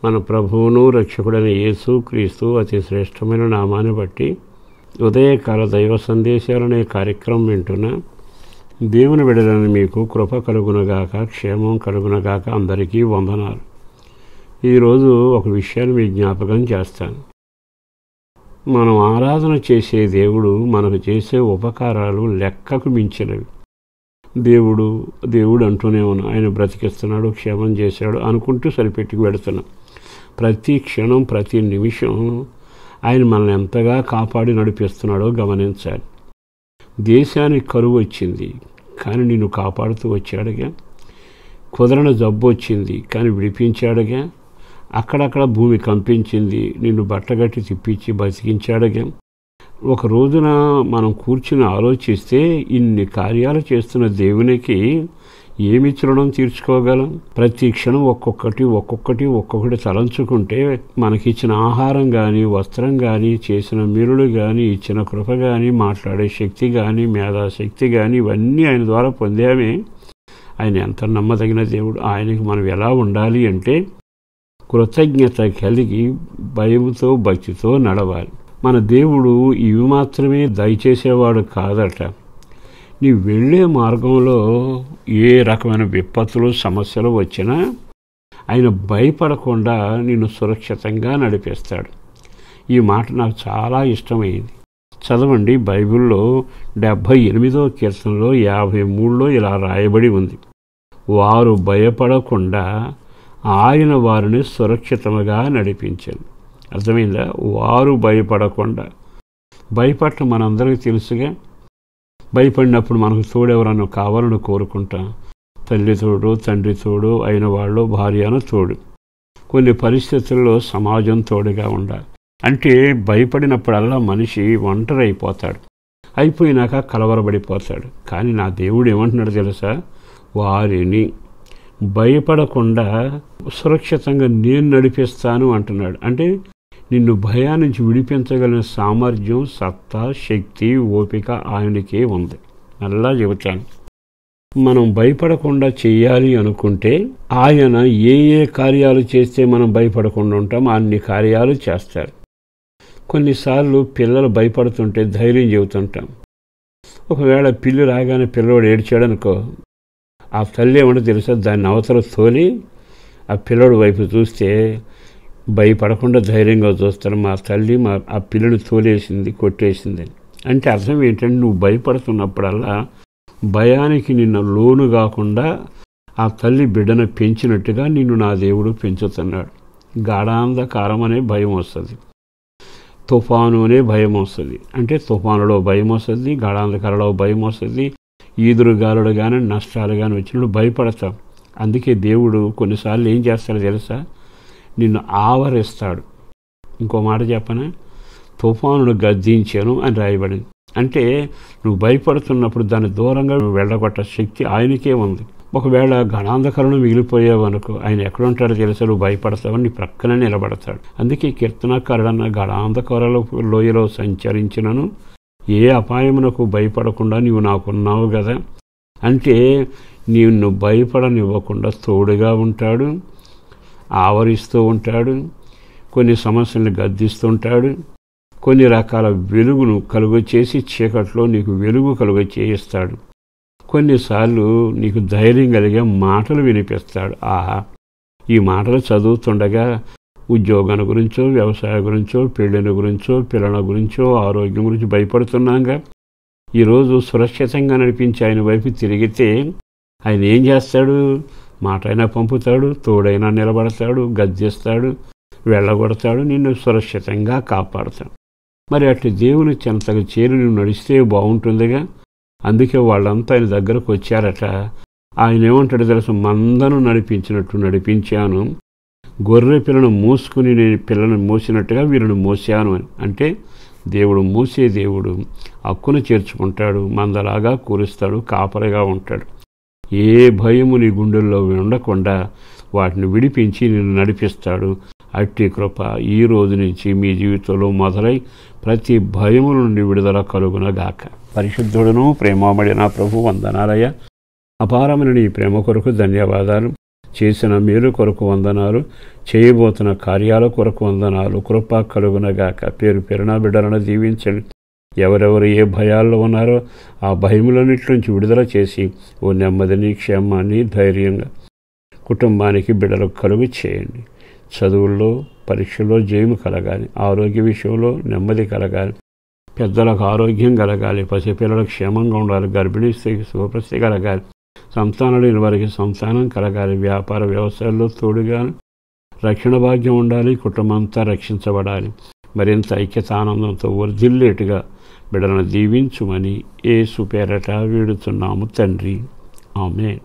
మన ప్రభువును రక్షకుడైన యేసు క్రీస్తు అతి శ్రేష్టమైన నామాన్ని బట్టి ఉదయకాల దైవ సందేశాలనే కార్యక్రమం వింటున్న దేవుని బిడ్డలను మీకు కృప కలుగునగాక, క్షేమం కలుగునగాక. అందరికీ వందనాలు. ఈరోజు ఒక విషయాన్ని మీ జ్ఞాపకం చేస్తాను. మనం ఆరాధన చేసే దేవుడు మనకు చేసే ఉపకారాలు లెక్కకు మించినవి. దేవుడు అంటూనే ఉన్నాం, ఆయన బ్రతికిస్తున్నాడు, క్షేమం చేశాడు అనుకుంటూ సరిపెట్టుకు పెడుతున్నాం. ప్రతి క్షణం ప్రతి నిమిషం ఆయన మనల్ని ఎంతగా కాపాడి నడిపిస్తున్నాడో గమనించాలి. దేశానికి కరువు వచ్చింది కానీ నిన్ను కాపాడుతూ వచ్చాడుగా. కుదరని జబ్బు వచ్చింది కానీ విడిపించాడుగా. అక్కడక్కడ భూమి కంపించింది, నిన్ను బట్టగట్టి తిప్పించి బతికించాడుగా. ఒక రోజున మనం కూర్చుని ఆలోచిస్తే ఇన్ని కార్యాలు చేస్తున్న దేవునికి ఏమి రుణం తీర్చుకోగలం? ప్రతి క్షణం ఒక్కొక్కటి తలంచుకుంటే మనకిచ్చిన ఆహారం కానీ, వస్త్రం కానీ, చేసిన మేలులు కానీ, ఇచ్చిన కృప కానీ, మాట్లాడే శక్తి కానీ, మేధాశక్తి కానీ, ఇవన్నీ ఆయన ద్వారా పొందామే. ఆయన ఎంత నమ్మదగిన దేవుడు. ఆయనకి మనం ఎలా ఉండాలి అంటే కృతజ్ఞత కలిగి భయముతో భక్తితో నడవాలి. మన దేవుడు ఇవి మాత్రమే దయచేసేవాడు కాదట. నీ వెళ్ళే మార్గంలో ఏ రకమైన విపత్తులు సమస్యలు వచ్చినా ఆయన భయపడకుండా నిన్ను సురక్షితంగా నడిపిస్తాడు. ఈ మాట నాకు చాలా ఇష్టమైంది. చదవండి, బైబిల్లో 78వ కీర్తనలో 53లో ఇలా రాయబడి ఉంది, వారు భయపడకుండా ఆయన వారిని సురక్షితంగా నడిపించాను. అర్థమైందా? వారు భయపడకుండా. భయపడటం మనందరికీ తెలుసుగా. భయపడినప్పుడు మనకు తోడెవరన్నా కావాలని కోరుకుంటాం. తల్లి తోడు, తండ్రి తోడు, అయిన వాళ్ళు, భార్యను తోడు. కొన్ని పరిస్థితుల్లో సమాజం తోడుగా ఉండాలి. అంటే భయపడినప్పుడల్లా మనిషి ఒంటరి అయిపోయినాక కలవరబడిపోతాడు. కానీ నా దేవుడు ఏమంటున్నాడు తెలుసా? వారిని భయపడకుండా సురక్షితంగా నేను నడిపిస్తాను అంటున్నాడు. అంటే నిన్ను భయాన్ని నుంచి విడిపించగలిగిన సామర్థ్యం, సత్తా, శక్తి, ఓపిక ఆయనకే ఉంది. అలా చెబుతాను. మనం భయపడకుండా చేయాలి అనుకుంటే ఆయన ఏ కార్యాలు చేస్తే మనం భయపడకుండా ఉంటాం అన్ని కార్యాలు చేస్తారు. కొన్నిసార్లు పిల్లలు భయపడుతుంటే ధైర్యం చెబుతుంటాం. ఒకవేళ పిల్లి రాగానే పిల్లవాడు ఏడ్చాడనుకో, ఆ తల్లి ఏమంటే తెలుసా, దాన్ని అవతల తోలి ఆ పిల్లడు వైపు చూస్తే భయపడకుండా ధైర్యంగా చూస్తారు. మా తల్లి ఆ పిల్లని తోలేసింది, కొట్టేసిందని. అంటే అర్థం ఏంటంటే నువ్వు భయపడుతున్నప్పుడల్లా భయానికి నిన్ను లోను కాకుండా ఆ తల్లి బిడ్డను పెంచినట్టుగా నిన్ను నా దేవుడు పెంచుతున్నాడు. గాఢాంధకారం అనే భయం వస్తుంది, తుఫాను అనే భయం వస్తుంది. అంటే తుఫానులో భయం వస్తుంది, గాఢాంధకారంలో భయం వస్తుంది, ఈదురుగాలుడు కానీ నష్టాలు కానీ వచ్చినప్పుడు భయపడతాం. అందుకే దేవుడు కొన్నిసార్లు ఏం చేస్తాడో తెలుసా? నిన్ను ఆవరిస్తాడు. ఇంకో మాట చెప్పనా? తుఫానును గద్దించాను అని రాయబడింది. అంటే నువ్వు భయపడుతున్నప్పుడు దాన్ని దూరంగా వెళ్ళగొట్ట శక్తి ఆయనకే ఉంది. ఒకవేళ గణాంధకరణ మిగిలిపోయావు అనుకో, ఆయన ఎక్కడ ఉంటాడో తెలుసా? నువ్వు భయపడతావని నీ ప్రక్కనే నిలబడతాడు. అందుకే కీర్తనకారుడన్న గణాంధకరల లోయలో సంచరించినను ఏ అపాయమునకు భయపడకుండా నీవు నాకున్నావు కదా. అంటే నిన్ను భయపడనివ్వకుండా తోడుగా ఉంటాడు, ఆవరిస్తూ ఉంటాడు, కొన్ని సమస్యలను గద్దిస్తుంటాడు, కొన్ని రకాల వెలుగును కలుగచేసి చీకట్లో నీకు వెలుగు కలుగచేయిస్తాడు. కొన్నిసార్లు నీకు ధైర్యం కలిగే మాటలు వినిపిస్తాడు. ఆహా, ఈ మాటలు చదువుతుండగా ఉద్యోగాల గురించో, వ్యవసాయం గురించో, పెళ్ళిన గురించో, పిల్లల గురించో, ఆరోగ్యం గురించి భయపడుతున్నాగా. ఈరోజు సురక్షితంగా నడిపించి ఆయన వైపు తిరిగితే ఆయన ఏం చేస్తాడు? మాట అయినా పంపుతాడు, తోడైనా నిలబడతాడు, గద్దిస్తాడు, వెళ్ళగొడతాడు, నిన్ను సురక్షితంగా కాపాడుతాడు. మరి అట్లా దేవుని చెంతగా చేరి నువ్వు నడిస్తే బాగుంటుందిగా. అందుకే వాళ్ళంతా ఆయన దగ్గరకు వచ్చారట. ఆయన ఏమంటాడు తెలుసు? మందను నడిపించినట్టు నడిపించాను, గొర్రె పిల్లను మోసుకుని నేను పిల్లను మోసినట్టుగా వీరిని మోసాను అని. అంటే దేవుడు మోసే దేవుడు, హక్కును చేర్చుకుంటాడు, మందలాగా కూరుస్తాడు, కాపరిగా ఉంటాడు. ఏ భయము నీ గుండెల్లో ఉండకుండా వాటిని విడిపించి నిన్ను నడిపిస్తాడు. అట్టి కృప ఈ రోజు నుంచి మీ జీవితంలో మొదలై ప్రతి భయము నుండి విడుదల కలుగునగాక. పరిశుద్ధుడును ప్రేమమడిన ప్రభు వందనాలయ్య. అపారమైన నీ ప్రేమ కొరకు ధన్యవాదాలు. చేసిన మేలు కొరకు వందనాలు, చేయబోతున్న కార్యాల కొరకు వందనాలు. కృప కలుగునగాక. పేరు పేరున బిడ్డలను దీవించండి. ఎవరెవరు ఏ భయాల్లో ఉన్నారో ఆ భయములన్నిటి నుంచి విడుదల చేసి ఓ నెమ్మదిని, క్షేమాన్ని, ధైర్యంగా కుటుంబానికి బిడ్డలకు కలుగు చేయండి. చదువుల్లో, పరీక్షల్లో జయము కలగాలి. ఆరోగ్య విషయంలో నెమ్మది కలగాలి. పెద్దలకు ఆరోగ్యం కలగాలి. పసిపిల్లలకు క్షేమంగా ఉండాలి. గర్భిణీ స్త్రీకి శుభప్రస్థి కలగాలి. సంతానం లేని వారికి సంతానం కలగాలి. వ్యాపార వ్యవసాయాల్లో తోడుగా రక్షణ భాగ్యం ఉండాలి. కుటుంబం అంతా రక్షించబడాలి. మరింత ఐక్యత ఆనందంతో వర్ధిల్లేటుగా బిడ్డలను దీవించుమని యేసు పేరట వేడుతున్నాము తండ్రి. ఆమేన్.